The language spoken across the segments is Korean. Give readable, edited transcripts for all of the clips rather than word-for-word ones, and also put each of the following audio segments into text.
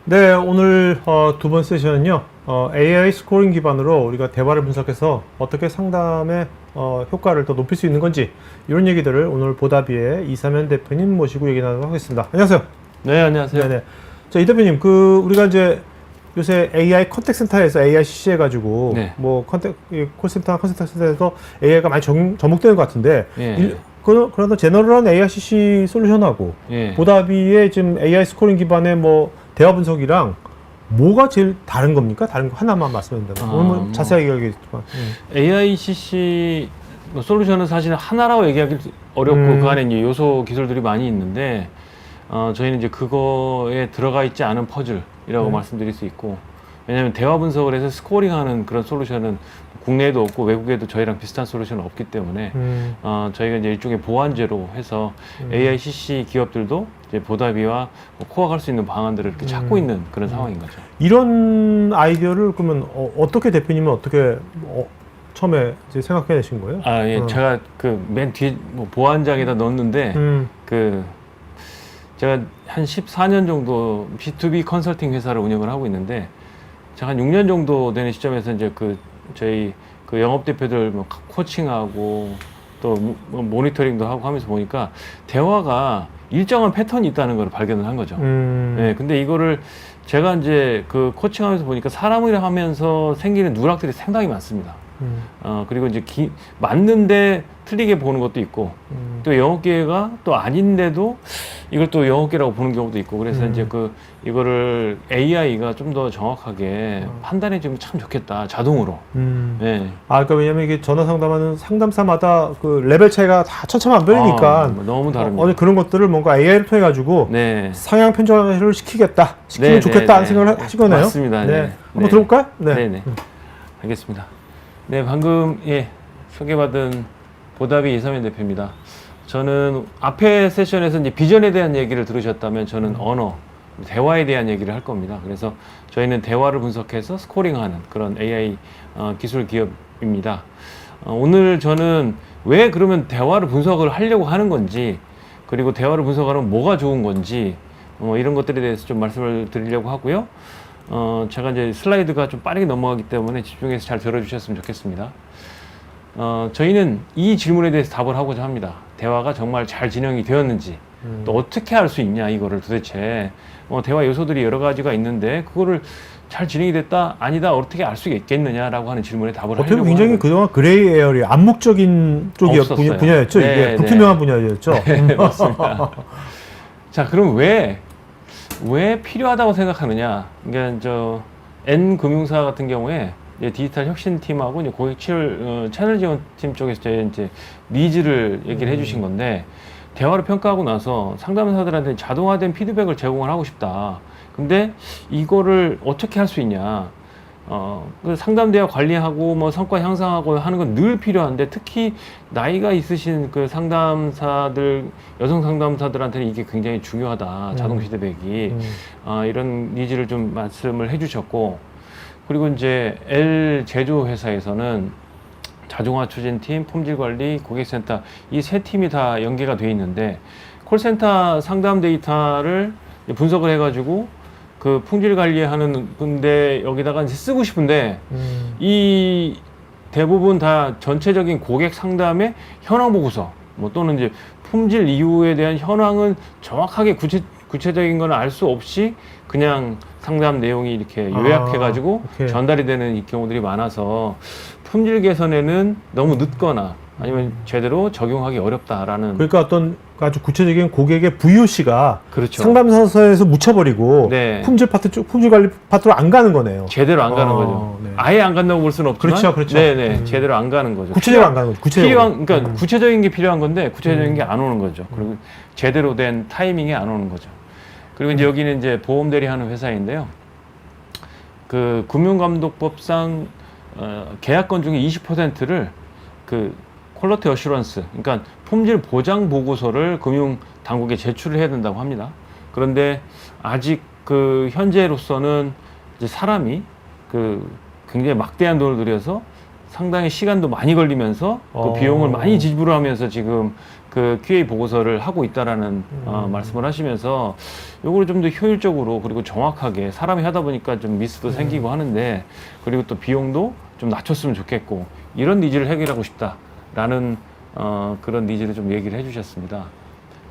네, 오늘 두 번째 세션은요, AI 스코링 기반으로 우리가 대화를 분석해서 어떻게 상담의 효과를 더 높일 수 있는 건지, 이런 얘기들을 오늘 보다비의 이삼현 대표님 모시고 얘기 나누도록 하겠습니다. 안녕하세요. 네, 안녕하세요. 네네. 자, 이 대표님, 우리가 이제 요새 AI 컨택센터에서 AI CC 해가지고, 네. 뭐, 콜센터나 컨택센터에서 AI가 많이 접목되는 것 같은데, 예. 그러나 제너럴한 AI CC 솔루션하고, 예. 보다비의 지금 AI 스코링 기반의 뭐, 대화 분석이랑 뭐가 제일 다른 겁니까? 다른 거 하나만 말씀해 주신다면. 오늘 자세하게 얘기했지만. AICC 솔루션은 사실 하나라고 얘기하기 어렵고 그 안에 이제 요소 기술들이 많이 있는데 저희는 이제 그거에 들어가 있지 않은 퍼즐이라고 말씀드릴 수 있고, 왜냐하면 대화 분석을 해서 스코어링하는 그런 솔루션은 국내에도 없고 외국에도 저희랑 비슷한 솔루션은 없기 때문에 저희가 이제 일종의 보완제로 해서 AICC 기업들도 이제 보다비와 코어할 수 있는 방안들을 이렇게 찾고 있는 그런 상황인 거죠. 이런 아이디어를 그러면 어떻게 대표님은 어떻게 처음에 이제 생각해내신 거예요? 예. 제가 그 맨 뒤에 뭐 보안장에다 넣었는데 제가 한 14년 정도 B2B 컨설팅 회사를 운영을 하고 있는데, 제가 한 6년 정도 되는 시점에서 이제 저희 영업 대표들 뭐 코칭하고 또 모니터링도 하고 하면서 보니까 대화가 일정한 패턴이 있다는 걸 발견을 한 거죠. 네, 근데 이거를 제가 이제 그 코칭하면서 보니까 사람이랑 하면서 생기는 누락들이 상당히 많습니다. 그리고 이제 맞는데 틀리게 보는 것도 있고, 또 영업계가 또 아닌데도 이걸 또 영업계라고 보는 경우도 있고, 그래서 이제 이거를 AI가 좀 더 정확하게 판단해 주면 참 좋겠다, 자동으로. 네. 그러니까 왜냐면 이게 전화 상담하는 상담사마다 그 레벨 차이가 다 천차만별이니까 너무 다릅니다. 그런 것들을 뭔가 AI를 통해 가지고 네. 상향 편집을 시키면 네, 좋겠다 하는 네, 생각을 하신 거네요. 맞습니다. 네. 네. 한번 들어볼까요? 네. 네. 알겠습니다. 네, 방금 소개받은 보다비 이삼현 대표입니다. 저는 앞에 세션에서 이제 비전에 대한 얘기를 들으셨다면 저는 언어, 대화에 대한 얘기를 할 겁니다. 그래서 저희는 대화를 분석해서 스코링하는 그런 AI 기술 기업입니다. 오늘 저는 왜 그러면 대화를 분석을 하려고 하는 건지, 그리고 대화를 분석하면 뭐가 좋은 건지, 이런 것들에 대해서 좀 말씀을 드리려고 하고요. 제가 이제 슬라이드가 좀 빠르게 넘어가기 때문에 집중해서 잘 들어주셨으면 좋겠습니다. 저희는 이 질문에 대해서 답을 하고자 합니다. 대화가 정말 잘 진행이 되었는지, 또 어떻게 할 수 있냐, 이거를 도대체. 대화 요소들이 여러 가지가 있는데, 그거를 잘 진행이 됐다, 아니다, 어떻게 알 수 있겠느냐라고 하는 질문에 답을 하려고. 굉장히 그동안 그레이 에어리, 암묵적인 쪽이 분야였죠. 네, 이게 불투명한 분야였죠. 네, 맞습니다. 자, 그럼 왜 필요하다고 생각하느냐? 그러니까 N 금융사 같은 경우에 이제 디지털 혁신팀하고 이제 고객 채널 지원팀 쪽에서 저희 이제 니즈를 얘기를 해주신 건데, 대화를 평가하고 나서 상담사들한테 자동화된 피드백을 제공을 하고 싶다. 근데 이거를 어떻게 할 수 있냐? 그 상담 대화 관리하고 뭐 성과 향상하고 하는 건 늘 필요한데, 특히 나이가 있으신 그 상담사들, 여성 상담사들한테는 이게 굉장히 중요하다. 자동 피드백이. 이런 니즈를 좀 말씀을 해주셨고, 그리고 이제 L 제조회사에서는 자동화 추진팀, 품질 관리, 고객센터, 이 세 팀이 다 연계가 돼 있는데, 콜센터 상담 데이터를 분석을 해가지고 그 품질 관리하는 건데 여기다가 이제 쓰고 싶은데, 이 대부분 다 전체적인 고객 상담의 현황 보고서, 뭐 또는 이제 품질 이유에 대한 현황은 정확하게 구체적인 건 알 수 없이 그냥 상담 내용이 이렇게 요약해가지고 전달이 되는 이 경우들이 많아서 품질 개선에는 너무 늦거나 아니면 제대로 적용하기 어렵다라는. 그러니까 어떤 아주 구체적인 고객의 VOC가 그렇죠. 상담사에서 묻혀버리고 네. 품질 관리 파트로 안 가는 거네요. 제대로 안 가는 거죠. 네. 아예 안 간다고 볼 수는 없지만, 그렇죠. 네네, 제대로 안 가는 거죠. 구체적으로 안 가는 거죠. 그러니까 구체적인 게 필요한 건데 구체적인 게 안 오는 거죠. 그리고 제대로 된 타이밍에 안 오는 거죠. 그리고 이제 여기는 이제 보험 대리하는 회사인데요. 그 금융감독법상 계약건 중에 20%를 그 퀄리티 어슈런스, 그러니까 품질 보장 보고서를 금융 당국에 제출을 해야 된다고 합니다. 그런데 아직 그 현재로서는 이제 사람이 그 굉장히 막대한 돈을 들여서 상당히 시간도 많이 걸리면서 그 비용을 많이 지불하면서 지금 그 QA 보고서를 하고 있다라는 말씀을 하시면서 요거를 좀 더 효율적으로 그리고 정확하게 사람이 하다 보니까 좀 미스도 생기고 하는데 그리고 또 비용도 좀 낮췄으면 좋겠고 이런 니즈를 해결하고 싶다라는 그런 니즈를 좀 얘기를 해주셨습니다.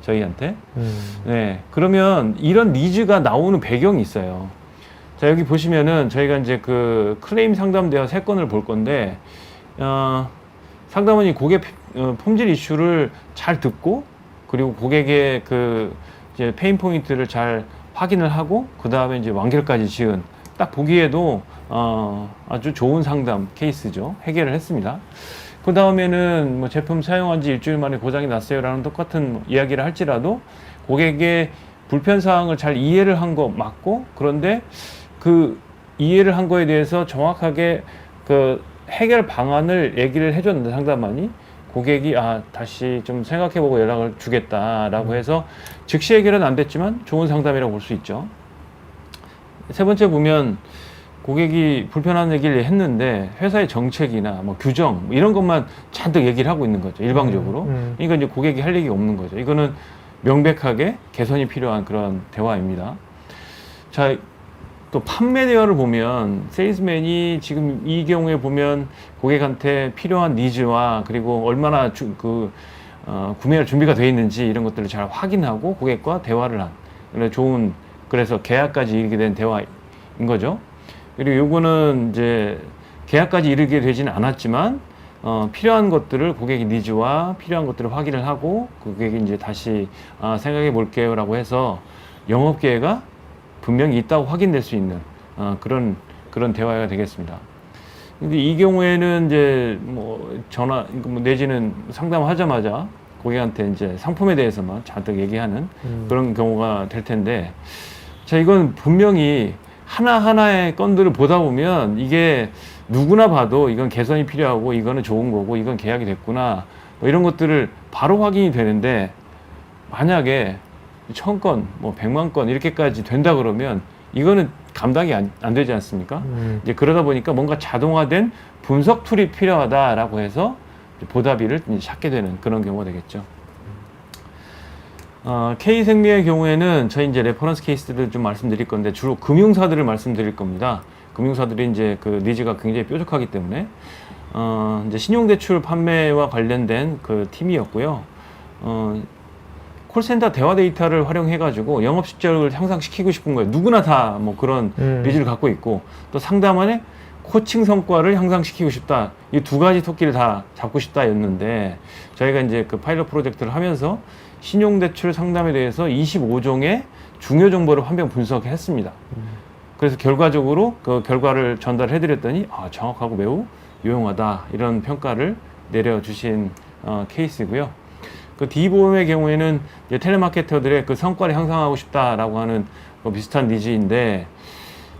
저희한테. 네. 그러면 이런 니즈가 나오는 배경이 있어요. 자, 여기 보시면은 저희가 이제 그 클레임 상담 대화 3건을 볼 건데, 상담원이 고객 품질 이슈를 잘 듣고, 그리고 고객의 그 이제 페인 포인트를 잘 확인을 하고, 그 다음에 이제 완결까지 지은, 딱 보기에도, 아주 좋은 상담 케이스죠. 해결을 했습니다. 그 다음에는 뭐 제품 사용한 지 일주일 만에 고장이 났어요라는 똑같은 이야기를 할지라도 고객의 불편사항을 잘 이해를 한 거 맞고, 그런데 그 이해를 한 거에 대해서 정확하게 그 해결 방안을 얘기를 해줬는데 상담만이 고객이 다시 좀 생각해보고 연락을 주겠다라고 해서 즉시 해결은 안 됐지만 좋은 상담이라고 볼 수 있죠. 세 번째 보면 고객이 불편한 얘기를 했는데 회사의 정책이나 뭐 규정 뭐 이런 것만 잔뜩 얘기를 하고 있는 거죠. 일방적으로. 그러니까 이제 고객이 할 얘기가 없는 거죠. 이거는 명백하게 개선이 필요한 그런 대화입니다. 자, 또 판매 대화를 보면 세일즈맨이 지금 이 경우에 보면 고객한테 필요한 니즈와 그리고 얼마나 구매할 준비가 되어 있는지 이런 것들을 잘 확인하고 고객과 대화를 한 좋은 그래서 계약까지 이르게 된 대화인 거죠. 그리고 요거는 이제 계약까지 이르게 되지는 않았지만 필요한 것들을 고객의 니즈와 필요한 것들을 확인을 하고 고객이 이제 다시 생각해 볼게요라고 해서 영업 기회가 분명히 있다고 확인될 수 있는 그런 대화가 되겠습니다. 근데 이 경우에는 이제 뭐 전화 내지는 상담하자마자 고객한테 이제 상품에 대해서만 잔뜩 얘기하는 그런 경우가 될 텐데, 자, 이건 분명히 하나하나의 건들을 보다 보면 이게 누구나 봐도 이건 개선이 필요하고 이거는 좋은 거고 이건 계약이 됐구나 뭐 이런 것들을 바로 확인이 되는데, 만약에 1000건, 뭐 100만 건 이렇게까지 된다 그러면 이거는 감당이 안 되지 않습니까? 이제 그러다 보니까 뭔가 자동화된 분석 툴이 필요하다라고 해서 보답비를 이제 찾게 되는 그런 경우가 되겠죠. K생명의 경우에는 저희 이제 레퍼런스 케이스들을 좀 말씀드릴 건데 주로 금융사들을 말씀드릴 겁니다. 금융사들이 이제 그 니즈가 굉장히 뾰족하기 때문에 이제 신용대출 판매와 관련된 그 팀이었고요. 콜센터 대화 데이터를 활용해가지고 영업 실적을 향상시키고 싶은 거예요. 누구나 다 뭐 그런 니즈를 갖고 있고 또 상담원의 코칭 성과를 향상시키고 싶다. 이 두 가지 토끼를 다 잡고 싶다였는데 저희가 이제 그 파일럿 프로젝트를 하면서 신용대출 상담에 대해서 25종의 중요 정보를 환경 분석했습니다. 그래서 결과적으로 그 결과를 전달해드렸더니 정확하고 매우 유용하다 이런 평가를 내려주신 케이스고요. 그 D보험의 경우에는 이제 텔레마케터들의 그 성과를 향상하고 싶다라고 하는 뭐 비슷한 니즈인데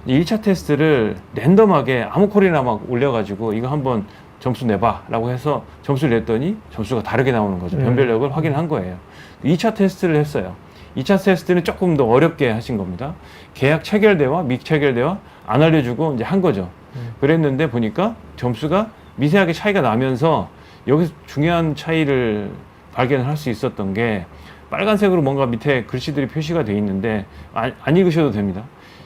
1차 테스트를 랜덤하게 아무 콜이나 막 올려가지고 이거 한번 점수 내봐 라고 해서 점수를 냈더니 점수가 다르게 나오는 거죠. 변별력을 확인한 거예요. 2차 테스트를 했어요. 2차 테스트는 조금 더 어렵게 하신 겁니다. 계약 체결대와 미체결대와 안 알려주고 이제 한 거죠. 그랬는데 보니까 점수가 미세하게 차이가 나면서 여기서 중요한 차이를 발견을 할 수 있었던 게 빨간색으로 뭔가 밑에 글씨들이 표시가 돼 있는데 안 읽으셔도 됩니다.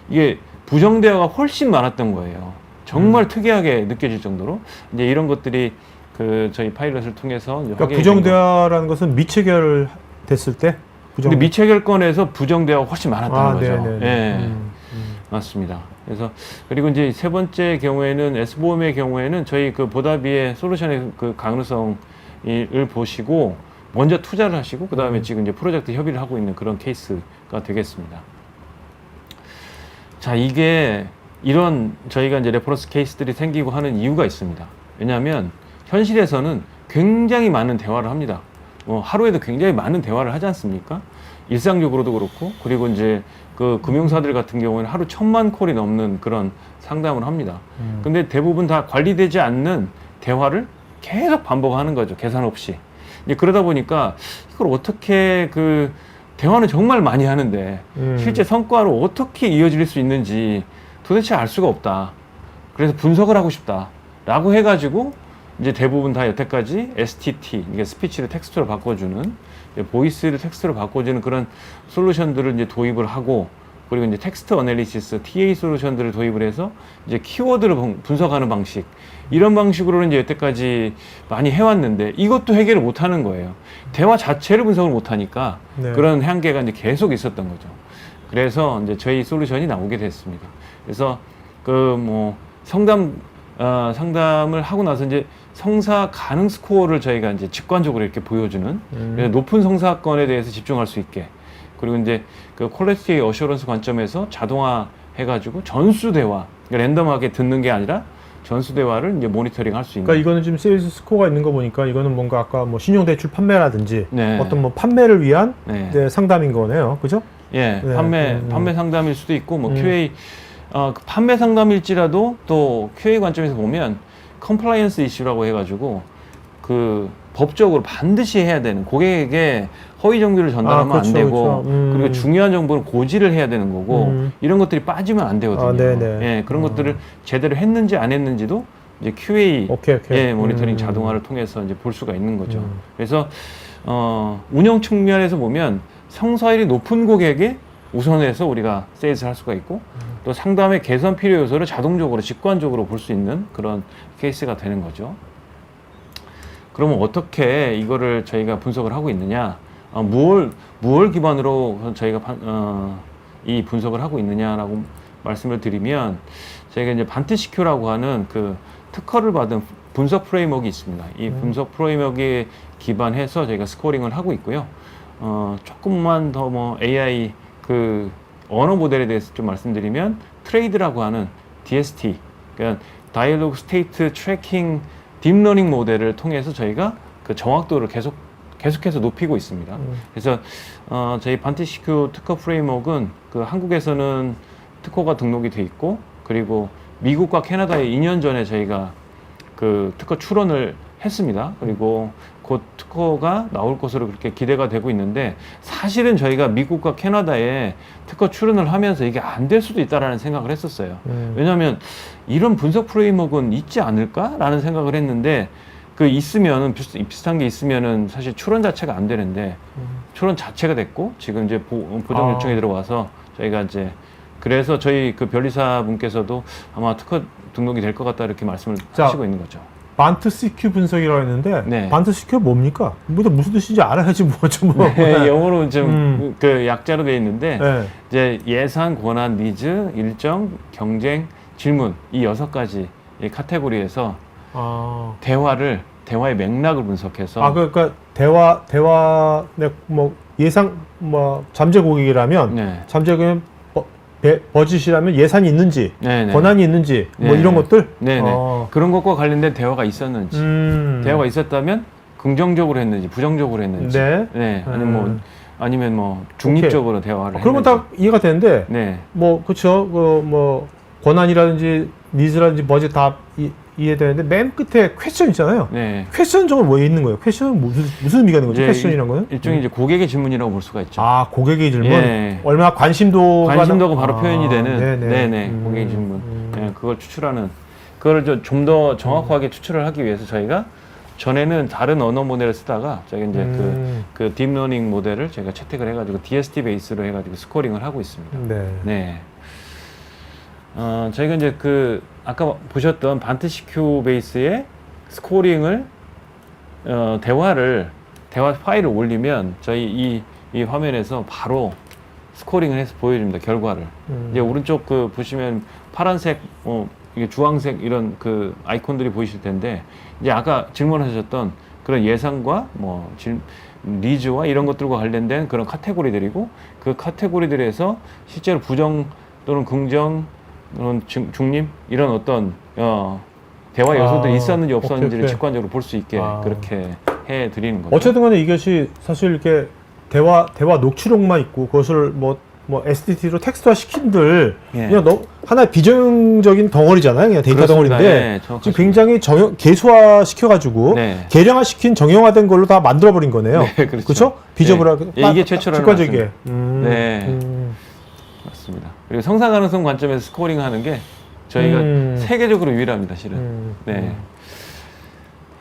이게 부정대화가 훨씬 많았던 거예요. 정말 특이하게 느껴질 정도로 이제 이런 것들이 그 저희 파일럿을 통해서 이제 그러니까 부정대화라는 것은 미체결 됐을 때 근데 미체결 건에서 부정대화가 훨씬 많았다는 거죠. 네네네. 예. 맞습니다. 그래서 그리고 이제 세 번째 경우에는 S보험의 경우에는 저희 그 보다비의 솔루션의 그 가능성을 보시고 먼저 투자를 하시고 그 다음에 지금 이제 프로젝트 협의를 하고 있는 그런 케이스가 되겠습니다. 자, 이게 이런 저희가 이제 레퍼런스 케이스들이 생기고 하는 이유가 있습니다. 왜냐하면 현실에서는 굉장히 많은 대화를 합니다. 하루에도 굉장히 많은 대화를 하지 않습니까? 일상적으로도 그렇고, 그리고 이제 그 금융사들 같은 경우에는 하루 1000만 콜이 넘는 그런 상담을 합니다. 근데 대부분 다 관리되지 않는 대화를 계속 반복하는 거죠. 계산 없이. 이제 그러다 보니까 이걸 어떻게 그 대화는 정말 많이 하는데 실제 성과로 어떻게 이어질 수 있는지 도대체 알 수가 없다. 그래서 분석을 하고 싶다. 라고 해가지고 이제 대부분 다 여태까지 STT, 이게 스피치를 텍스트로 바꿔주는, 보이스를 텍스트로 바꿔주는 그런 솔루션들을 이제 도입을 하고, 그리고 이제 텍스트 어널리시스, TA 솔루션들을 도입을 해서 이제 키워드를 분석하는 방식, 이런 방식으로는 이제 여태까지 많이 해왔는데 이것도 해결을 못 하는 거예요. 대화 자체를 분석을 못 하니까 네. 그런 한계가 이제 계속 있었던 거죠. 그래서 이제 저희 솔루션이 나오게 됐습니다. 그래서 그 뭐 상담을 하고 나서 이제 성사 가능 스코어를 저희가 이제 직관적으로 이렇게 보여주는, 그래서 높은 성사건에 대해서 집중할 수 있게, 그리고 이제 그 퀄리티 어슈런스 관점에서 자동화 해가지고 전수 대화, 그러니까 랜덤하게 듣는 게 아니라 전수 대화를 이제 모니터링 할 수 있는. 그러니까 이거는 지금 세일즈 스코어가 있는 거 보니까 이거는 뭔가 아까 뭐 신용대출 판매라든지 네. 어떤 뭐 판매를 위한 네. 이제 상담인 거네요. 그죠? 예, 네. 판매 상담일 수도 있고, 뭐 QA, 그 판매 상담일지라도 또 QA 관점에서 보면 컴플라이언스 이슈라고 해가지고 그 법적으로 반드시 해야 되는, 고객에게 허위 정보를 전달하면 그렇죠, 안 되고, 그렇죠. 그리고 중요한 정보를 고지를 해야 되는 거고, 이런 것들이 빠지면 안 되거든요. 네네. 예, 그런 것들을 제대로 했는지 안 했는지도 이제 QA 오케이. 예, 모니터링 자동화를 통해서 이제 볼 수가 있는 거죠. 그래서 운영 측면에서 보면 성사율이 높은 고객에 우선해서 우리가 세일즈를 할 수가 있고, 또 상담의 개선 필요 요소를 자동적으로 직관적으로 볼 수 있는 그런 케이스가 되는 거죠. 그러면 어떻게 이거를 저희가 분석을 하고 있느냐, 무엇 기반으로 저희가 이 분석을 하고 있느냐라고 말씀을 드리면, 저희가 이제 반트시큐라고 하는 그 특허를 받은 분석 프레임워크가 있습니다. 이 분석 프레임워크에 기반해서 저희가 스코어링을 하고 있고요. 조금만 더 뭐 AI 그 언어 모델에 대해서 좀 말씀드리면, 트레이드라고 하는 DST, 그러니까 다이얼로그 스테이트 트래킹 딥러닝 모델을 통해서 저희가 그 정확도를 계속해서 높이고 있습니다. 그래서 저희 반티시큐 특허 프레임워크는 그 한국에서는 특허가 등록이 돼 있고, 그리고 미국과 캐나다에 2년 전에 저희가 그 특허 출원을 했습니다. 그리고 곧 특허가 나올 것으로 그렇게 기대가 되고 있는데, 사실은 저희가 미국과 캐나다에 특허 출원을 하면서 이게 안 될 수도 있다라는 생각을 했었어요. 왜냐하면 이런 분석 프레임워크는 있지 않을까라는 생각을 했는데, 그 있으면은 비슷한 게 있으면은 사실 출원 자체가 안 되는데 출원 자체가 됐고, 지금 이제 보정 요청이 들어와서 저희가 이제, 그래서 저희 그 변리사 분께서도 아마 특허 등록이 될 것 같다 이렇게 말씀을 하시고 있는 거죠. 반트시큐 분석이라고 했는데, 네. 반트시큐 뭡니까? 무슨 뜻인지 알아야지 뭐죠. 네, 영어로 좀 그 약자로 되어 있는데, 네. 이제 예산, 권한, 니즈, 일정, 경쟁, 질문, 이 6가지 이 카테고리에서 대화의 맥락을 분석해서. 그러니까 뭐 예상 뭐 잠재 고객이라면, 네. 잠재 고객 버짓이라면 예산이 있는지, 네네. 권한이 있는지, 뭐 네. 이런 것들. 네네. 그런 것과 관련된 대화가 있었는지, 대화가 있었다면 긍정적으로 했는지, 부정적으로 했는지, 네. 아니면 뭐 중립적으로 대화를 그러면 했는지. 다 이해가 되는데, 네. 뭐 그렇죠. 뭐 권한이라든지 니즈라든지 버짓 다 이해되는데, 맨 끝에 퀘스천 있잖아요. 네. 퀘스천 저건 왜 있는 거예요? 퀘스천은 무슨 의미가 있는 거죠? 퀘스천이란 거는? 일종의 이제 고객의 질문이라고 볼 수가 있죠. 고객의 질문. 예. 얼마나 관심도가 바로 표현이 되는. 네네. 고객의 질문. 네, 그걸 추출하는. 그걸 좀 더 정확하게 추출을 하기 위해서 저희가 전에는 다른 언어 모델을 쓰다가 저희가 이제 그 딥러닝 모델을 저희가 채택을 해가지고 DST 베이스로 해가지고 스코어링을 하고 있습니다. 네. 저희가 이제 그 아까 보셨던 반트시큐 베이스의 스코어링을 대화 파일을 올리면 저희 이 화면에서 바로 스코어링을 해서 보여줍니다. 결과를. 이제 오른쪽 그 보시면 파란색, 이게 주황색 이런 그 아이콘들이 보이실 텐데, 이제 아까 질문하셨던 그런 예상과 뭐 니즈와 이런 것들과 관련된 그런 카테고리들이고, 그 카테고리들에서 실제로 부정 또는 긍정 또는 중립 이런 어떤 대화 요소들이 있었는지 없었는지를 직관적으로 볼 수 있게 그렇게 해 드리는 거죠. 어쨌든 간에 이것이 사실 이렇게 대화 녹취록만 있고, 그것을 뭐 STT로 텍스트화 시킨들 그냥 하나의 비정적인 덩어리잖아요. 그냥 데이터 그렇습니다. 덩어리인데, 네, 지금 굉장히 개수화 시켜가지고 계량화 시킨 정형화된 걸로 다 만들어버린 거네요. 네, 그렇죠. 그렇죠? 비저블하게. 이게 최초라는 직관적이게. 네. 맞습니다. 그리고 성사 가능성 관점에서 스코어링 하는 게 저희가 세계적으로 유일합니다, 실은. 네.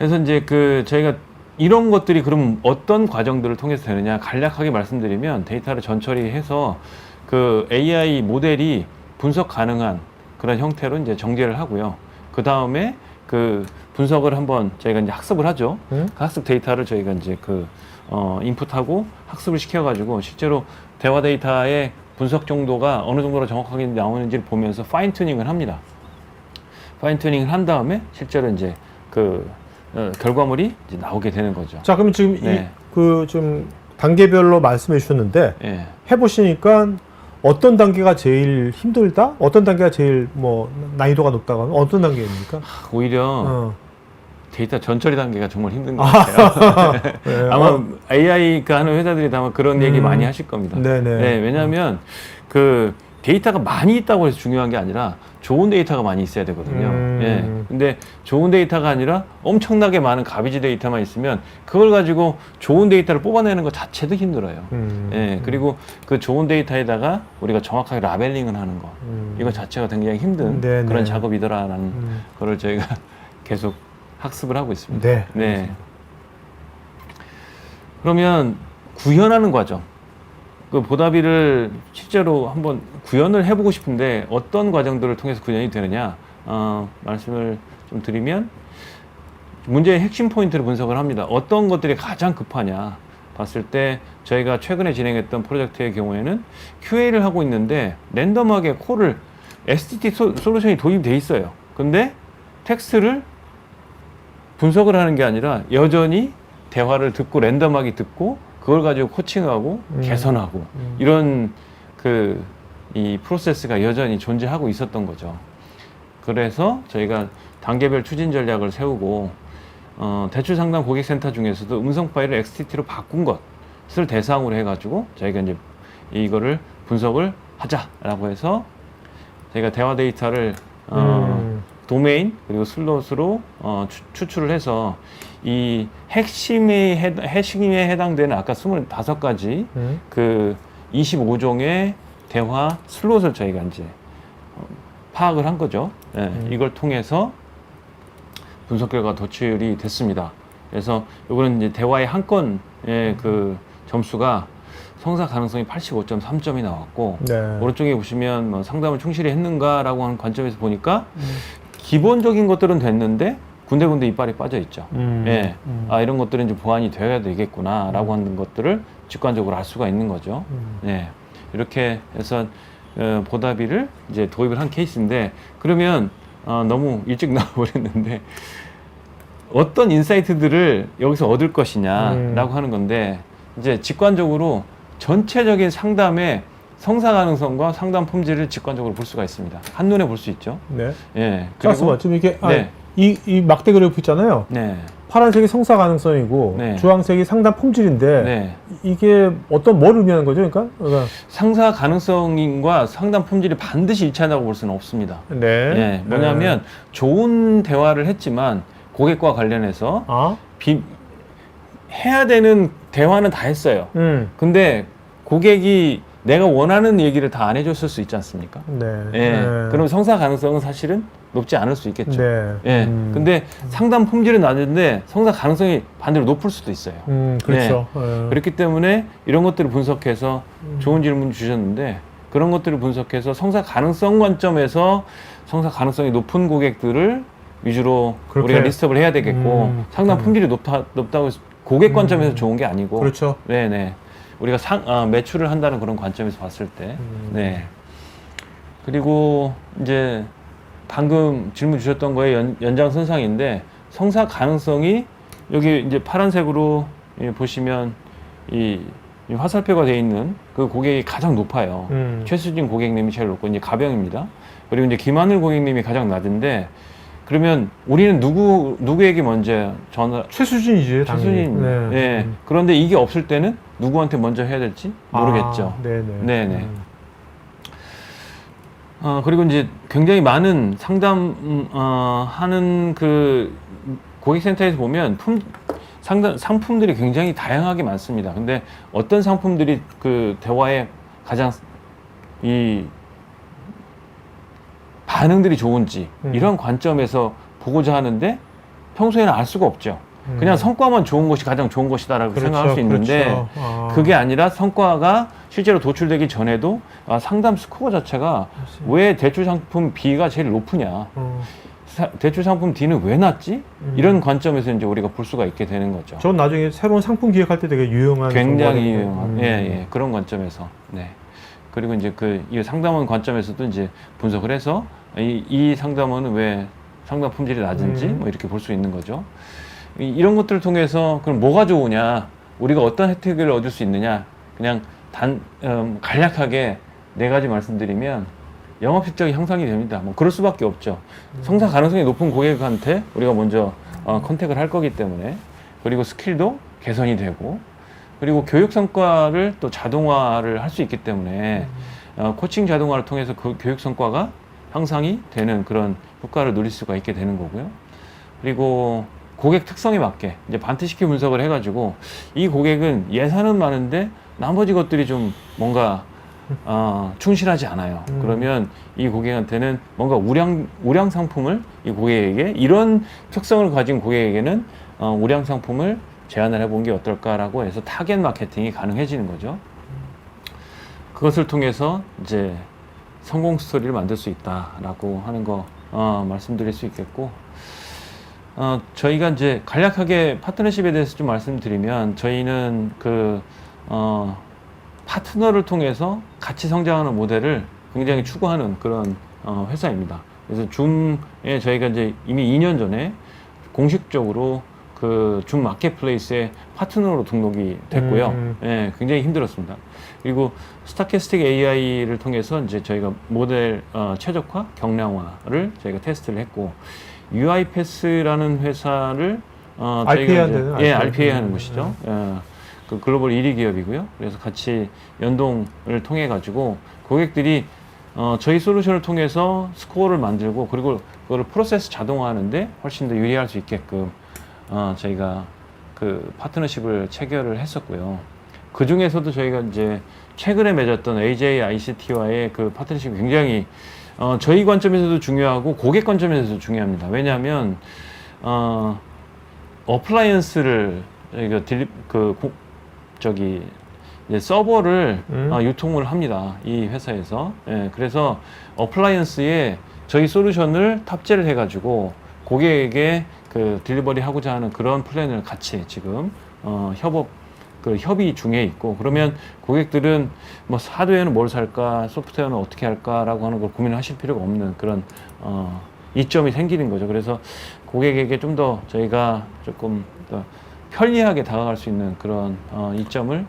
그래서 이제 저희가 이런 것들이 그럼 어떤 과정들을 통해서 되느냐 간략하게 말씀드리면 데이터를 전처리해서 그 AI 모델이 분석 가능한 그런 형태로 이제 정제를 하고요. 그 다음에 그 분석을 한번 저희가 이제 학습을 하죠. 그 학습 데이터를 저희가 이제 인풋하고 학습을 시켜가지고 실제로 대화 데이터의 분석 정도가 어느 정도로 정확하게 나오는지를 보면서 파인 튜닝을 합니다. 파인 튜닝을 한 다음에 실제로 이제 결과물이 이제 나오게 되는 거죠. 자, 그러면 지금 네. 좀 단계별로 말씀해 주셨는데 예. 해보시니까 어떤 단계가 제일 힘들다? 어떤 단계가 제일 뭐 난이도가 높다가 어떤 단계입니까? 오히려 데이터 전처리 단계가 정말 힘든 것 같아요. 네, 아마 AI가 하는 회사들이 아마 그런 얘기 많이 하실 겁니다. 네네. 네, 왜냐하면 데이터가 많이 있다고 해서 중요한 게 아니라 좋은 데이터가 많이 있어야 되거든요. 예. 근데 좋은 데이터가 아니라 엄청나게 많은 가비지 데이터만 있으면 그걸 가지고 좋은 데이터를 뽑아내는 것 자체도 힘들어요. 예. 그리고 그 좋은 데이터에다가 우리가 정확하게 라벨링을 하는 거. 이거 자체가 굉장히 힘든 네네. 그런 작업이더라라는 거를 저희가 계속 학습을 하고 있습니다. 네. 네. 그러면 구현하는 과정. 그 보다비를 실제로 한번 구현을 해보고 싶은데 어떤 과정들을 통해서 구현이 되느냐 말씀을 좀 드리면 문제의 핵심 포인트를 분석을 합니다. 어떤 것들이 가장 급하냐 봤을 때 저희가 최근에 진행했던 프로젝트의 경우에는 QA를 하고 있는데 랜덤하게 콜을 STT 솔루션이 도입돼 있어요. 근데 텍스트를 분석을 하는 게 아니라 여전히 대화를 듣고 랜덤하게 듣고 그걸 가지고 코칭하고 개선하고 이런 이 프로세스가 여전히 존재하고 있었던 거죠. 그래서 저희가 단계별 추진 전략을 세우고 대출 상담 고객센터 중에서도 음성 파일을 XTT로 바꾼 것을 대상으로 해가지고 저희가 이제 이거를 분석을 하자라고 해서 저희가 대화 데이터를 도메인 그리고 슬롯으로 추출을 해서 이 핵심에 해당되는 아까 25가지 25종의 대화 슬롯을 저희가 이제 파악을 한 거죠. 네, 이걸 통해서 분석 결과 도출이 됐습니다. 그래서 이거는 이제 대화의 한 건의 점수가 성사 가능성이 85.3점이 나왔고 네. 오른쪽에 보시면 뭐 상담을 충실히 했는가라고 하는 관점에서 보니까 기본적인 것들은 됐는데 군데군데 이빨이 빠져 있죠. 예. 이런 것들은 이제 보완이 되어야 되겠구나라고 하는 것들을 직관적으로 알 수가 있는 거죠. 예. 이렇게 해서 보다비를 이제 도입을 한 케이스인데 그러면 너무 일찍 나와버렸는데 어떤 인사이트들을 여기서 얻을 것이냐라고 하는 건데 이제 직관적으로 전체적인 상담의 성사 가능성과 상담 품질을 직관적으로 볼 수가 있습니다. 한눈에 볼 수 있죠. 네. 예. 잠깐만, 지금 이게 네. 이 막대 그래프 있잖아요. 네. 파란색이 성사 가능성이고 네. 주황색이 상담 품질인데 네. 이게 뭘 의미하는 거죠? 그러니까 상사 가능성과 상담 품질이 반드시 일치한다고 볼 수는 없습니다. 네. 예. 뭐냐면 좋은 대화를 했지만 고객과 관련해서 해야 되는 대화는 다 했어요. 근데 고객이 내가 원하는 얘기를 다 안 해줬을 수 있지 않습니까? 네. 예. 네. 그럼 성사 가능성은 사실은 높지 않을 수 있겠죠. 네. 예. 근데 상담 품질은 낮은데 성사 가능성이 반대로 높을 수도 있어요. 그렇죠. 예. 그렇기 때문에 이런 것들을 분석해서 좋은 질문 주셨는데 그런 것들을 분석해서 성사 가능성 관점에서 성사 가능성이 높은 고객들을 위주로 그렇게. 우리가 리스트업을 해야 되겠고 상담 품질이 높다고 해서 고객 관점에서 좋은 게 아니고 그렇죠. 네네. 우리가 매출을 한다는 그런 관점에서 봤을 때, 네. 그리고 이제 방금 질문 주셨던 거에 연장선상인데 성사 가능성이 여기 이제 파란색으로 보시면 이 화살표가 되어 있는 그 고객이 가장 높아요. 최수진 고객님이 제일 높고 이제 가병입니다. 그리고 이제 김하늘 고객님이 가장 낮은데 그러면 우리는 누구에게 먼저 최수진이지. 최수진. 네. 네. 그런데 이게 없을 때는 누구한테 먼저 해야 될지 모르겠죠. 네네. 그리고 이제 굉장히 많은 하는 그 고객센터에서 보면 상품들이 굉장히 다양하게 많습니다. 근데 어떤 상품들이 그 대화에 가장 반응들이 좋은지 이런 관점에서 보고자 하는데 평소에는 알 수가 없죠. 그냥 성과만 좋은 것이 가장 좋은 것이다라고 그렇죠, 생각할 수 있는데 그렇죠. 아. 그게 아니라 성과가 실제로 도출되기 전에도 상담 스코어 자체가 왜 대출 상품 B가 제일 높으냐, 대출 상품 D는 왜 낮지? 이런 관점에서 이제 우리가 볼 수가 있게 되는 거죠. 전 나중에 새로운 상품 기획할 때 되게 유용한 굉장히 정보가 유용한, 예, 그런 관점에서. 네. 그리고 이제 이 상담원 관점에서도 이제 분석을 해서 이 상담원은 왜 상담 품질이 낮은지 뭐 이렇게 볼 수 있는 거죠. 이런 것들을 통해서 그럼 뭐가 좋으냐, 우리가 어떤 혜택을 얻을 수 있느냐, 그냥 간략하게 4가지 말씀드리면 영업 실적이 향상이 됩니다. 뭐 그럴 수밖에 없죠. 성사 가능성이 높은 고객한테 우리가 먼저 컨택을 할 거기 때문에, 그리고 스킬도 개선이 되고, 그리고 교육 성과를 또 자동화를 할 수 있기 때문에 코칭 자동화를 통해서 그 교육 성과가 향상이 되는 그런 효과를 누릴 수가 있게 되는 거고요. 그리고 고객 특성에 맞게 이제 반트시키 분석을 해가지고 이 고객은 예산은 많은데 나머지 것들이 좀 뭔가 충실하지 않아요. 그러면 이 고객한테는 뭔가 우량 상품을 이 고객에게, 이런 특성을 가진 고객에게는 우량 상품을 제안을 해본 게 어떨까라고 해서 타겟 마케팅이 가능해지는 거죠. 그것을 통해서 이제 성공 스토리를 만들 수 있다라고 하는 거 말씀드릴 수 있겠고, 저희가 이제 간략하게 파트너십에 대해서 좀 말씀드리면, 저희는 파트너를 통해서 같이 성장하는 모델을 굉장히 추구하는 그런 회사입니다. 그래서 줌에 저희가 이제 이미 2년 전에 공식적으로 줌 마켓플레이스에 파트너로 등록이 됐고요. 예, 굉장히 힘들었습니다. 그리고 스타캐스틱 AI를 통해서 이제 저희가 모델 최적화, 경량화를 저희가 테스트를 했고, UiPath라는 회사를 RPA 하는 예, RPA 하는 곳이죠. 예, 그 글로벌 1위 기업이고요. 그래서 같이 연동을 통해 가지고 고객들이 저희 솔루션을 통해서 스코어를 만들고, 그리고 그거를 프로세스 자동화하는데 훨씬 더 유리할 수 있게끔 저희가 파트너십을 체결을 했었고요. 그 중에서도 저희가 이제 최근에 맺었던 AJ ICT와의 파트너십이 굉장히 저희 관점에서도 중요하고 고객 관점에서도 중요합니다. 왜냐하면 어플라이언스를 저희가 이제 서버를 유통을 합니다. 이 회사에서. 예, 그래서 어플라이언스에 저희 솔루션을 탑재를 해가지고 고객에게 딜리버리 하고자 하는 그런 플랜을 같이 지금 협의 중에 있고, 그러면 고객들은 뭐 하드웨어는 뭘 살까, 소프트웨어는 어떻게 할까라고 하는 걸 고민하실 필요가 없는 그런 이점이 생기는 거죠. 그래서 고객에게 좀 더 저희가 조금 더 편리하게 다가갈 수 있는 그런 이점을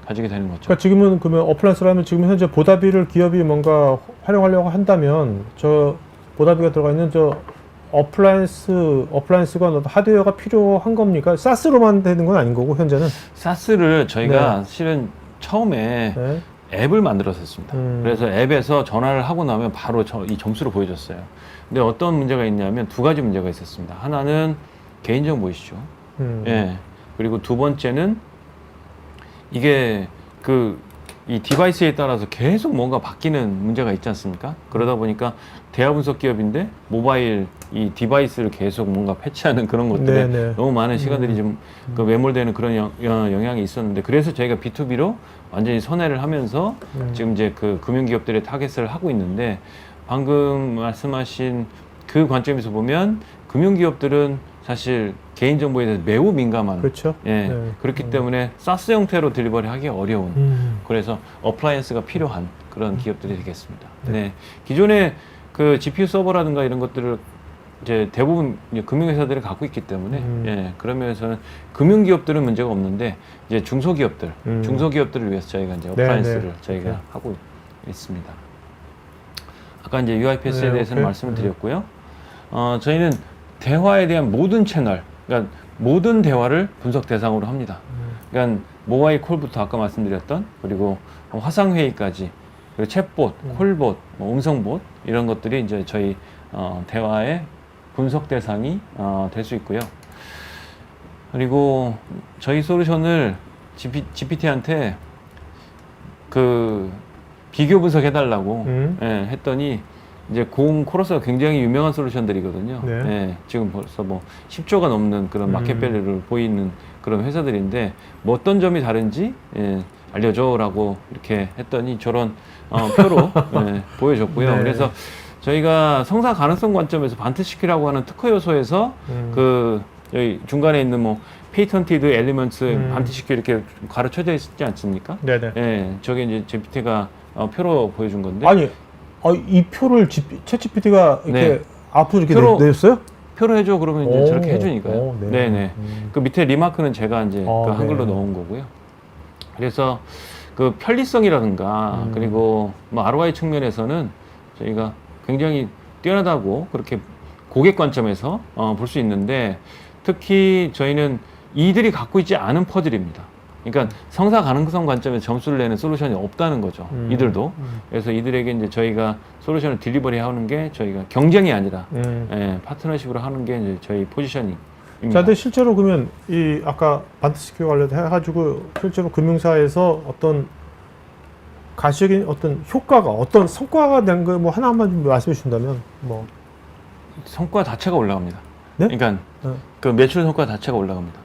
가지게 되는 거죠. 그러니까 지금은 그러면 어플라이언스라면 지금 현재 보다비를 기업이 뭔가 활용하려고 한다면 저 보다비가 들어가 있는 저 어플라이언스가 하드웨어가 필요한 겁니까? 사스로만 되는 건 아닌 거고 현재는. 사스를 저희가 실은 처음에 네. 앱을 만들었었습니다. 그래서 앱에서 전화를 하고 나면 바로 이 점수를 보여줬어요. 근데 어떤 문제가 있냐면 2가지 문제가 있었습니다. 하나는 개인정보 이슈죠. 예. 그리고 2번째는 이게 이 디바이스에 따라서 계속 뭔가 바뀌는 문제가 있지 않습니까? 그러다 보니까 대화 분석 기업인데 모바일 이 디바이스를 계속 뭔가 패치하는 그런 것들에 네네. 너무 많은 시간들이 좀 매몰되는 그런 영향이 있었는데, 그래서 저희가 B2B로 완전히 선회를 하면서 지금 이제 금융기업들의 타겟을 하고 있는데, 방금 말씀하신 그 관점에서 보면 금융기업들은 사실 개인정보에 대해서 매우 민감한, 그렇죠. 예, 네. 그렇기 때문에 사스 형태로 딜리버리 하기 어려운, 그래서 어플라이언스가 필요한 그런 기업들이 되겠습니다. 네. 기존에 GPU 서버라든가 이런 것들을 이제 대부분 이제 금융회사들이 갖고 있기 때문에, 예, 그런 면에서는 금융기업들은 문제가 없는데, 이제 중소기업들을 위해서 저희가 이제 어플라이언스를 저희가 하고 있습니다. 아까 이제 UiPath에 대해서는 말씀을 드렸고요. 저희는 대화에 대한 모든 채널, 그러니까 모든 대화를 분석 대상으로 합니다. 그러니까 모바일 콜부터 아까 말씀드렸던, 그리고 화상회의까지, 그리고 챗봇, 콜봇, 음성봇, 이런 것들이 이제 저희 대화의 분석 대상이 될 수 있고요. 그리고 저희 솔루션을 GPT한테 비교 분석해달라고 했더니 이제 고음 코러스가 굉장히 유명한 솔루션들이거든요. 네. 예, 지금 벌써 뭐 10조가 넘는 그런 마켓 밸류를 보이는 그런 회사들인데 뭐 어떤 점이 다른지 알려줘라고 이렇게 했더니 저런 표로 보여줬고요. 네. 그래서 저희가 성사 가능성 관점에서 반트시키라고 하는 특허 요소에서 그 여기 중간에 있는 뭐 페이턴티드 엘리먼트 반트시키 이렇게 가르쳐져 있지 않습니까? 네네. 예, 저게 이제 GPT가 표로 보여준 건데. 아니, 이 표를 챗GPT가 이렇게 네. 앞으로 이렇게 표로- 내줬어요? 표로 해줘 그러면 이제 오, 저렇게 해주니까요. 네. 네네. 그 밑에 리마크는 제가 이제 그 한글로 네. 넣은 거고요. 그래서 그 편리성이라든가 그리고 뭐 ROI 측면에서는 저희가 굉장히 뛰어나다고 그렇게 고객 관점에서 볼 수 있는데 특히 저희는 이들이 갖고 있지 않은 퍼즐입니다. 그러니까 성사 가능성 관점에서 점수를 내는 솔루션이 없다는 거죠. 이들도. 그래서 이들에게 이제 저희가 솔루션을 딜리버리 하는 게 저희가 경쟁이 아니라 파트너십으로 하는 게 이제 저희 포지셔닝입니다. 자, 근데 실제로 그러면 이 아까 반드시키 관련 해가지고 실제로 금융사에서 어떤 가시적인 어떤 효과가 어떤 성과가 된 거 뭐 하나만 좀 말씀해 주신다면 뭐 성과 자체가 올라갑니다. 네? 그러니까 네. 그 매출 성과 자체가 올라갑니다.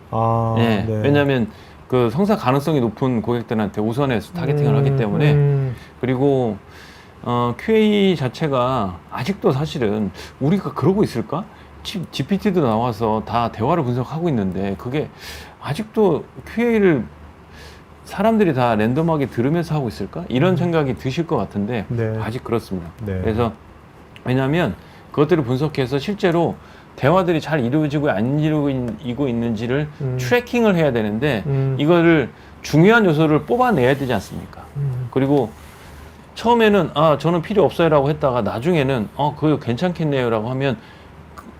예. 네. 왜냐하면 그 성사 가능성이 높은 고객들한테 우선해서 타겟팅을 하기 때문에 그리고 QA 자체가 아직도 사실은 우리가 그러고 있을까? GPT도 나와서 다 대화를 분석하고 있는데 그게 아직도 QA를 사람들이 다 랜덤하게 들으면서 하고 있을까? 이런 생각이 드실 것 같은데 네. 아직 그렇습니다. 네. 그래서 왜냐하면 그것들을 분석해서 실제로 대화들이 잘 이루어지고 안 이루어지고 있는지를 트래킹을 해야 되는데 이거를 중요한 요소를 뽑아내야 되지 않습니까? 그리고 처음에는 저는 필요 없어요라고 했다가 나중에는 그거 괜찮겠네요라고 하면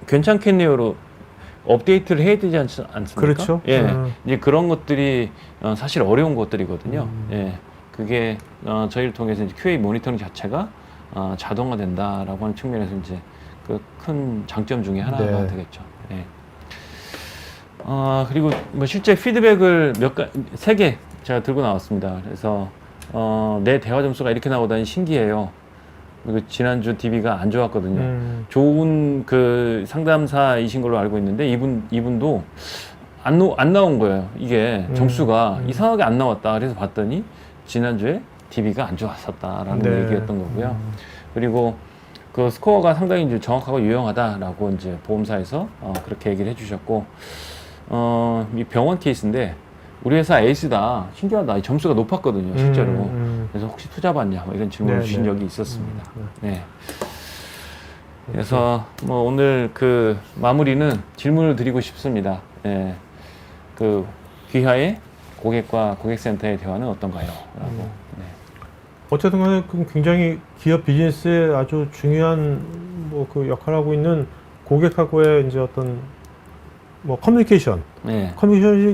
괜찮겠네요로 업데이트를 해야 되지 않습니까? 그렇죠. 예, 이제 그런 것들이 사실 어려운 것들이거든요. 예, 그게 저희를 통해서 이제 QA 모니터링 자체가 자동화된다라고 하는 측면에서 이제 그 큰 장점 중에 하나가 네. 되겠죠. 예. 그리고 뭐 실제 피드백을 세 개 제가 들고 나왔습니다. 그래서 내 대화 점수가 이렇게 나오다니 신기해요. 그리고 지난주 DB가 안 좋았거든요. 좋은 그 상담사이신 걸로 알고 있는데 이분도 안 나온 거예요. 이게 점수가 이상하게 안 나왔다. 그래서 봤더니 지난주에 DB가 안 좋았었다라는 네. 얘기였던 거고요. 그리고 그 스코어가 상당히 이제 정확하고 유용하다라고 이제 보험사에서 그렇게 얘기를 해주셨고 이 병원 케이스인데 우리 회사 에이스다 신기하다 점수가 높았거든요 실제로. 그래서 혹시 투자 받냐 뭐 이런 질문을 네, 주신 네. 적이 있었습니다. 네. 그래서 뭐 오늘 그 마무리는 질문을 드리고 싶습니다. 네. 그 귀하의 고객과 고객센터의 대화는 어떤가요? 라고. 네. 어쨌든 간에 굉장히 기업 비즈니스에 아주 중요한 뭐 그 역할을 하고 있는 고객하고의 이제 어떤 뭐 커뮤니케이션이 네.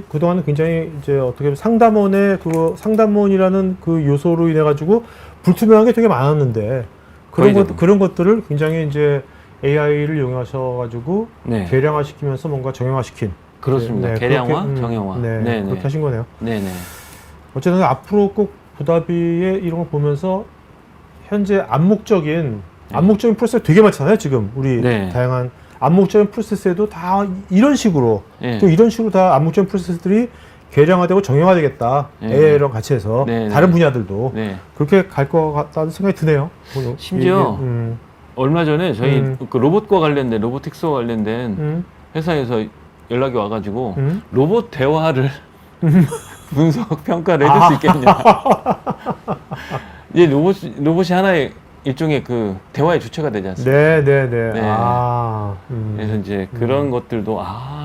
그동안은 굉장히 이제 어떻게 보면 상담원이라는 그 요소로 인해 가지고 불투명한 게 되게 많았는데 그런 것들을 굉장히 이제 AI를 이용하셔 가지고 네. 개량화시키면서 뭔가 정형화시킨 그렇습니다. 네, 개량화, 그렇게, 정형화. 네, 네네. 그렇게 하신 거네요. 네네. 어쨌든 앞으로 꼭 보다비의 이런 걸 보면서 현재 암묵적인 프로세스 되게 많잖아요. 지금 우리 네. 다양한 암묵적인 프로세스에도 다 이런 식으로 네. 또 이런 식으로 다 암묵적인 프로세스들이 개량화되고 정형화되겠다. 네. AI랑 같이 해서 네, 다른 네. 분야들도 네. 그렇게 갈 것 같다는 생각이 드네요. 심지어 얼마 전에 저희 그 로봇과 관련된 로보틱스와 관련된 회사에서 연락이 와가지고 로봇 대화를 분석 평가를 해줄 수 있겠냐. 이제 로봇이 하나의 일종의 그 대화의 주체가 되지 않습니까? 네네네. 네. 그래서 이제 그런 것들도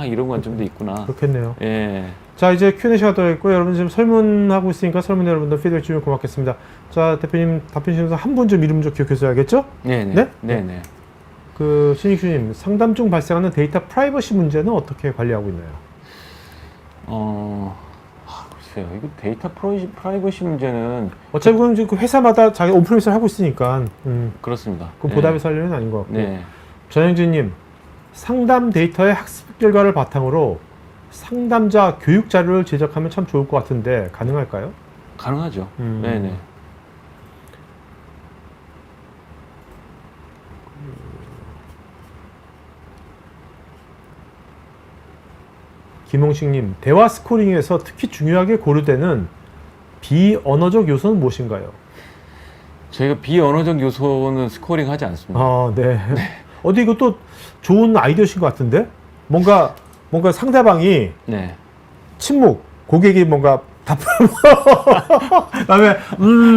이런 관점도 있구나. 그렇겠네요. 예. 자, 이제 Q&A 시간 들어있고 여러분 지금 설문하고 있으니까 설문 여러분들 피드백 주시면 고맙겠습니다. 자, 대표님 답변 주시면서 한 분 좀 이름 좀 기억해서 알겠죠? 네네. 네? 네네. 그 신익주님, 상담 중 발생하는 데이터 프라이버시 문제는 어떻게 관리하고 있나요? 글쎄요. 이거 데이터 프라이버시 문제는 어차피 그건 이제 그 회사마다 자기 온프리미스를 하고 있으니까 그렇습니다. 그 보답이 살려는 아닌 것 같고. 네. 전영진님, 상담 데이터의 학습 결과를 바탕으로 상담자 교육 자료를 제작하면 참 좋을 것 같은데 가능할까요? 가능하죠. 네네. 김홍식님, 대화 스코링에서 특히 중요하게 고려되는 비언어적 요소는 무엇인가요? 저희가 비언어적 요소는 스코링 하지 않습니다. 아, 네. 어디 이것도 좋은 아이디어신 것 같은데? 뭔가 상대방이 네. 침묵, 고객이 뭔가 답을 그다음에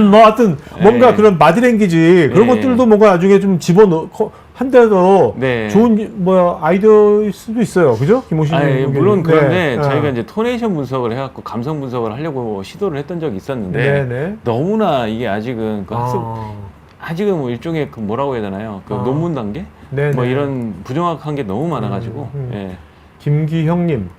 뭐 하여튼 뭔가 네. 그런 바디랭귀지 그런 네. 것들도 뭔가 나중에 좀 집어넣고 한데도 네. 좋은 아이디어일 수도 있어요. 그죠? 김호신 물론 그런데 네. 저희가 이제 토네이션 분석을 해갖고 감성 분석을 하려고 시도를 했던 적이 있었는데 네네. 너무나 이게 아직은 그 학습 아, 아직은 뭐 일종의 그 뭐라고 해야 되나요? 그 아. 논문 단계? 네네. 뭐 이런 부정확한 게 너무 많아가지고 음. 예. 김기형님,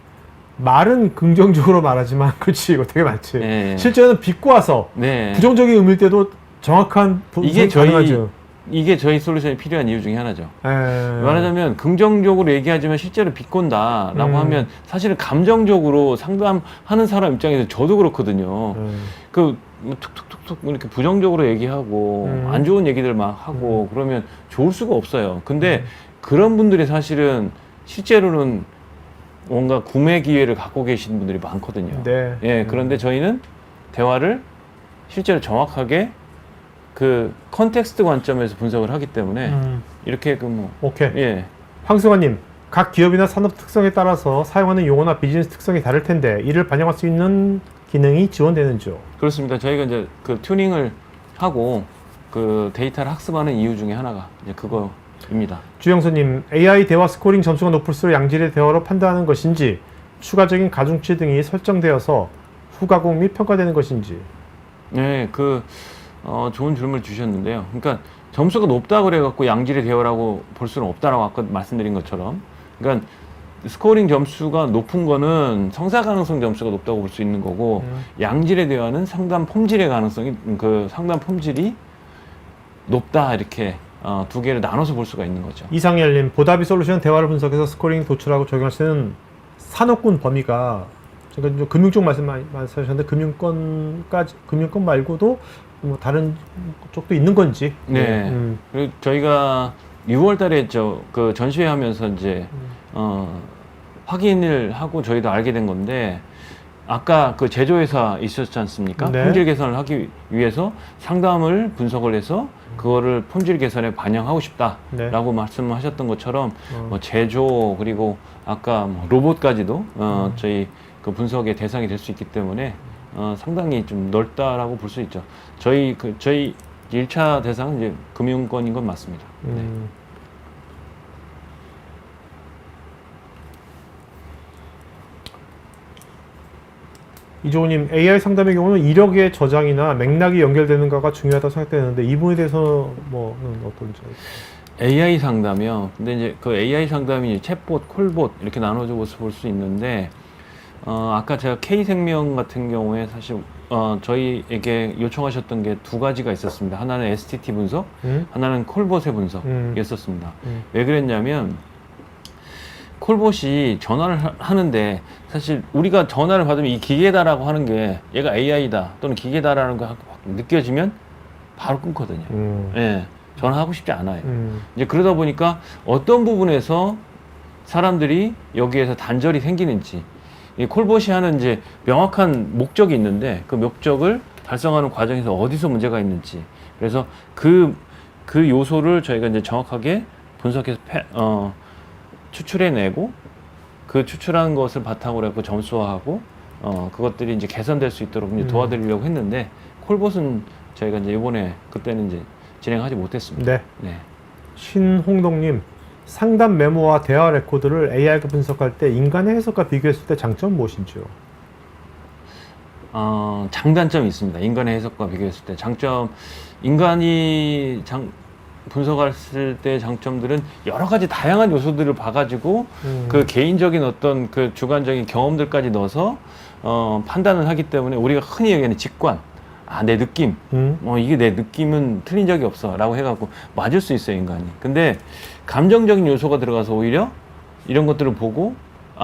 말은 긍정적으로 말하지만 그렇지 이거 되게 많지. 네. 실제는 비꼬아서 네. 부정적인 의미일 때도 정확한 이게 분석이 가능하죠. 이게 저희 솔루션이 필요한 이유 중에 하나죠. 에. 말하자면 긍정적으로 얘기하지만 실제로 비꼰다라고 하면 사실은 감정적으로 상담하는 사람 입장에서 저도 그렇거든요. 그뭐 툭툭툭툭 이렇게 부정적으로 얘기하고 안 좋은 얘기들 막 하고 그러면 좋을 수가 없어요. 근데 그런 분들이 사실은 실제로는 뭔가 구매 기회를 갖고 계신 분들이 많거든요. 네. 예, 그런데 저희는 대화를 실제로 정확하게 그 컨텍스트 관점에서 분석을 하기 때문에 이렇게 그 뭐 오케이. 예. 황승환님, 각 기업이나 산업 특성에 따라서 사용하는 용어나 비즈니스 특성이 다를 텐데 이를 반영할 수 있는 기능이 지원되는지요? 그렇습니다. 저희가 이제 그 튜닝을 하고 그 데이터를 학습하는 이유 중에 하나가 이제 그거입니다. 주영수님, AI 대화 스코링 점수가 높을수록 양질의 대화로 판단하는 것인지 추가적인 가중치 등이 설정되어서 후가공 및 평가되는 것인지. 네, 좋은 질문을 주셨는데요. 그러니까 점수가 높다 그래갖고 양질의 대화라고 볼 수는 없다라고 아까 말씀드린 것처럼, 그러니까 스코어링 점수가 높은 거는 성사 가능성 점수가 높다고 볼 수 있는 거고, 양질의 대화는 상담 폼질의 가능성이 상담 폼질이 높다 이렇게 두 개를 나눠서 볼 수가 있는 거죠. 이상열님, 보다비 솔루션 대화를 분석해서 스코링 도출하고 적용할 수 있는 산업군 범위가 제가 이제 금융 쪽 말씀하셨는데 금융권 말고도 뭐 다른 쪽도 있는 건지. 네. 그리고 저희가 6월달에 그 전시회 하면서 이제 확인을 하고 저희도 알게 된 건데, 아까 그 제조회사 있었지 않습니까? 네. 품질 개선을 하기 위해서 상담을 분석을 해서 그거를 품질 개선에 반영하고 싶다라고 말씀하셨던 것처럼 뭐 제조 그리고 아까 뭐 로봇까지도 저희 그 분석의 대상이 될 수 있기 때문에 상당히 좀 넓다라고 볼 수 있죠. 저희 1차 대상은 이제 금융권인 건 맞습니다. 네. 이종우님, AI 상담의 경우는 이력의 저장이나 맥락이 연결되는가가 중요하다고 생각되는데 이 부분에 대해서 뭐는 어떤지. AI 상담이요. 근데 이제 그 AI 상담이 챗봇, 콜봇 이렇게 나눠져서 볼 수 있는데, 아까 제가 K생명 같은 경우에 사실 저희에게 요청하셨던 게 두 가지가 있었습니다. 하나는 STT 분석, 하나는 콜봇의 분석이었었습니다. 왜 그랬냐면 콜봇이 전화를 하는데 사실 우리가 전화를 받으면 이 기계다라고 하는 게 얘가 AI다 또는 기계다라는 거 느껴지면 바로 끊거든요. 예, 전화하고 싶지 않아요. 이제 그러다 보니까 어떤 부분에서 사람들이 여기에서 단절이 생기는지, 이 콜봇이 하는 이제 명확한 목적이 있는데 그 목적을 달성하는 과정에서 어디서 문제가 있는지, 그래서 그 요소를 저희가 이제 정확하게 분석해서 추출해내고 그 추출한 것을 바탕으로 해서 점수화하고 그것들이 이제 개선될 수 있도록 이제 도와드리려고 했는데, 콜봇은 저희가 이제 이번에 그때는 이제 진행하지 못했습니다. 네. 네. 신홍동님, 상담 메모와 대화 레코드를 AI가 분석할 때 인간의 해석과 비교했을 때 장점은 무엇인지요? 장단점이 있습니다. 인간의 해석과 비교했을 때 인간이 분석했을 때 장점들은 여러 가지 다양한 요소들을 봐가지고 그 개인적인 어떤 그 주관적인 경험들까지 넣어서 판단을 하기 때문에 우리가 흔히 얘기하는 직관, 내 느낌, 이게 내 느낌은 틀린 적이 없어 라고 해갖고 맞을 수 있어요, 인간이. 근데 감정적인 요소가 들어가서 오히려 이런 것들을 보고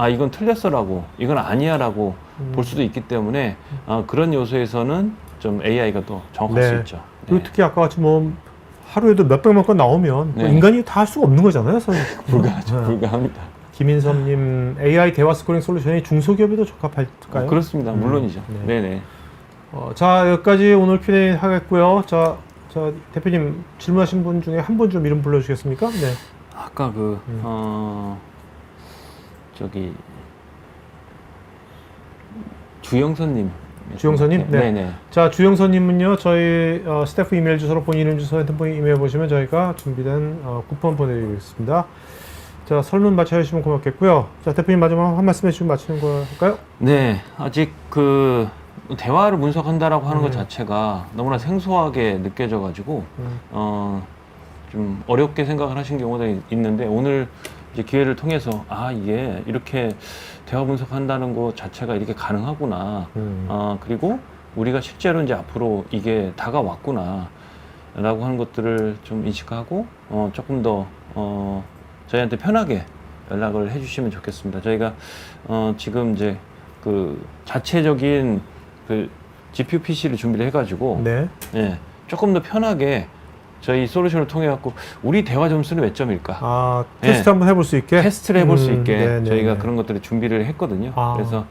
이건 틀렸어 라고, 이건 아니야 라고 볼 수도 있기 때문에 그런 요소에서는 좀 AI가 더 정확할 수 있죠. 그리고 특히 아까 같이 뭐 하루에도 몇백만 건 나오면 네. 인간이 다 할 수가 없는 거잖아요. 불가하죠. 불가합니다. 김인섭님, AI 대화 스코링 솔루션이 중소기업에도 적합할까요? 그렇습니다. 물론이죠. 네. 네네. 자, 여기까지 오늘 Q&A 하겠고요. 자, 대표님 질문하신 분 중에 한 분 좀 이름 불러주시겠습니까? 네. 아까 저기 주영선님. 주영선님? 네. 네네. 자, 주영선님은요, 저희 스태프 이메일 주소로 본인 이름 주소, 핸드폰 이메일 보시면 저희가 준비된 쿠폰 보내드리겠습니다. 자, 설문 마쳐주시면 고맙겠고요. 자, 대표님 마지막 한 말씀 해주시면 마치는 거 할까요? 네, 아직 대화를 분석한다라고 하는 것 자체가 너무나 생소하게 느껴져가지고 좀 어렵게 생각을 하신 경우가 있는데 오늘 이제 기회를 통해서 이게 이렇게 대화 분석한다는 것 자체가 이렇게 가능하구나. 그리고 우리가 실제로 이제 앞으로 이게 다가왔구나. 라고 하는 것들을 좀 인식하고 조금 더 저희한테 편하게 연락을 해주시면 좋겠습니다. 저희가 지금 이제 그 자체적인 그 GPU PC를 준비를 해가지고 네. 예, 조금 더 편하게 저희 솔루션을 통해 갖고 우리 대화 점수는 몇 점일까? 테스트 한번 해볼 수 있게? 테스트를 해볼 수 있게 네네네. 저희가 그런 것들을 준비를 했거든요. 그래서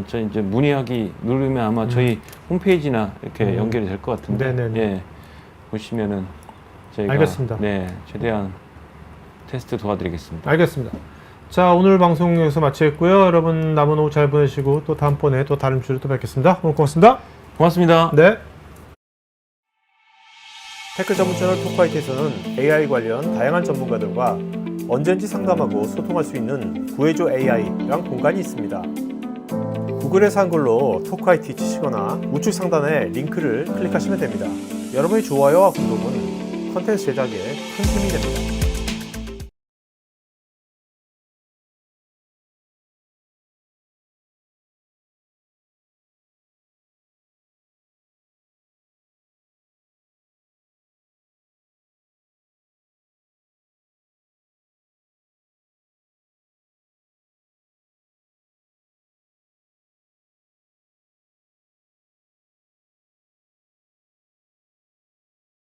저희 이제 문의하기 누르면 아마 저희 홈페이지나 이렇게 연결이 될 것 같은데 네네네. 예, 보시면은 저희가 알겠습니다. 네, 최대한 테스트 도와드리겠습니다. 알겠습니다. 자, 오늘 방송 여기서 마치겠고요. 여러분 남은 오후 잘 보내시고 또 다음번에 또 다른 주제로 또 뵙겠습니다. 오늘 고맙습니다. 고맙습니다. 네. 테크 전문 채널 토크아이티에서는 AI 관련 다양한 전문가들과 언제든지 상담하고 소통할 수 있는 구해줘 AI란 공간이 있습니다. 구글에서 한글로 토크아이티 치시거나 우측 상단에 링크를 클릭하시면 됩니다. 여러분의 좋아요와 구독은 컨텐츠 제작에 큰 힘이 됩니다.